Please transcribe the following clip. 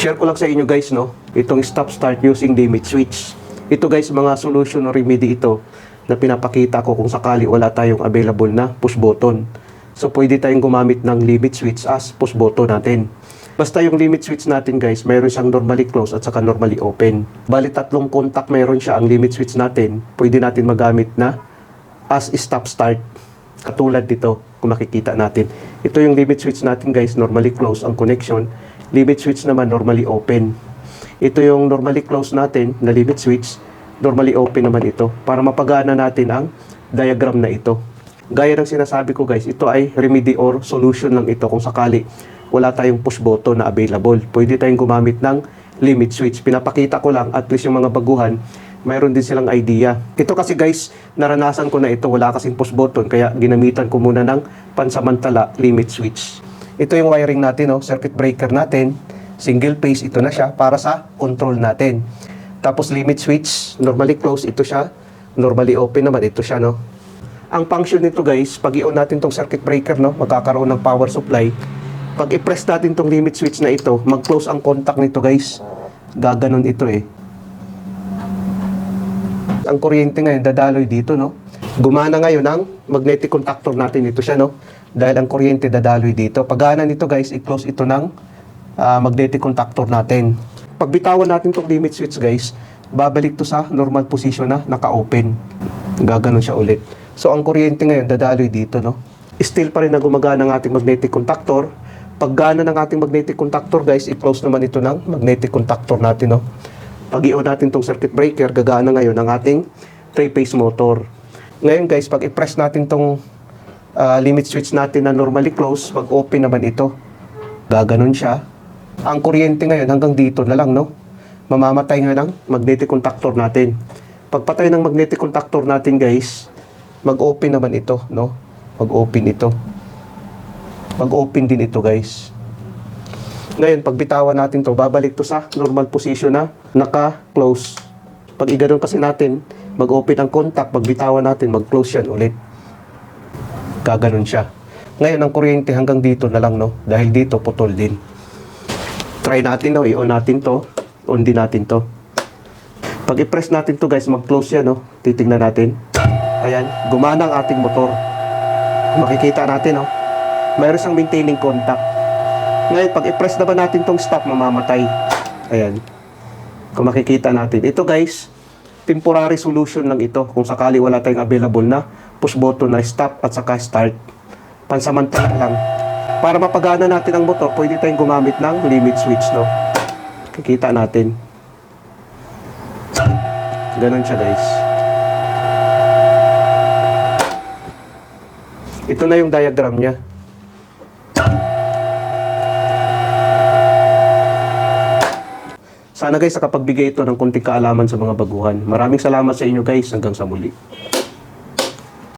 share ko lang sa inyo guys, no, itong stop start using limit switch. Ito guys, mga solution or remedy ito na pinapakita ko kung sakali wala tayong available na push button. So pwede tayong gumamit ng limit switch as push button natin. Basta yung limit switch natin guys, mayroon siyang normally close at saka normally open. Bali 3 contact mayroon siya ang limit switch natin. Pwede natin magamit na as stop start. Katulad dito, kung makikita natin. Ito yung limit switch natin guys, normally close ang connection. Limit switch naman normally open. Ito yung normally close natin na limit switch, normally open naman ito. Para mapagana natin ang diagram na ito. Gaya ng sinasabi ko guys, ito ay remedy or solution lang ito kung sakali wala tayong push button na available. Pwede tayong gumamit ng limit switch. Pinapakita ko lang, at least yung mga baguhan, mayroon din silang idea. Ito kasi guys, naranasan ko na ito, wala kasing push button, kaya ginamitan ko muna ng pansamantala limit switch. Ito yung wiring natin, circuit breaker natin, single phase, ito na siya, para sa control natin. Tapos limit switch, normally close, ito siya, normally open naman, ito siya, no. Ang function nito guys, pag i-on natin tong circuit breaker, no, magkakaroon ng power supply. Pag i-press natin tong limit switch na ito, mag-close ang contact nito guys. Gaganon ito eh. Ang kuryente ngayon dadaloy dito, no. Gumana ngayon ang magnetic contactor natin, ito siya, no. Dahil ang kuryente dadaloy dito. Pag gana nito guys, i-close ito ng magnetic contactor natin. Pag bitawan natin tong limit switch guys, babalik to sa normal position na naka-open. Gaganon siya ulit. So ang kuryente ngayon dadaloy dito, no. Still pa rin na gumagana ng ating magnetic contactor. Pag gana ng ating magnetic contactor guys, i-close naman ito ng magnetic contactor natin, no. Pag i-on natin tong circuit breaker, gagana ngayon ang ating 3-phase motor. Ngayon guys, pag i-press natin tong limit switch natin na normally close, mag-open naman ito. Gaganon siya. Ang kuryente ngayon hanggang dito na lang, no. Mamamatay nga ng magnetic contactor natin. Pagpatay ng magnetic contactor natin guys, mag-open naman ito, no. Mag-open ito. Mag-open din ito guys. Ngayon, pag bitawan natin to, babalik to sa normal position na naka-close. Pag i-ganon kasi natin, mag-open ang contact. Pag bitawan natin, mag-close yan ulit. Gaganon siya. Ngayon, ang kuryente hanggang dito na lang, no? Dahil dito, putol din. Try natin, no? I-on natin to. On din natin to. Pag i-press natin to guys, mag-close yan, no? Titignan natin. Ayan, gumana ang ating motor. Makikita natin, no? Mayroon siyang maintaining contact. Ngayon, pag i-press naman natin tong stop, mamamatay. Ayan. Kung makikita natin. Ito guys, temporary solution lang ito. Kung sakali wala tayong available na push button na stop at saka start. Pansamantala lang. Para mapagana natin ang motor, pwede tayong gumamit ng limit switch, no? Kikita natin. Ganon siya guys. Ito na yung diagram niya. Sana guys nakapagbigay ito ng konting kaalaman sa mga baguhan. Maraming salamat sa inyo guys. Hanggang sa muli.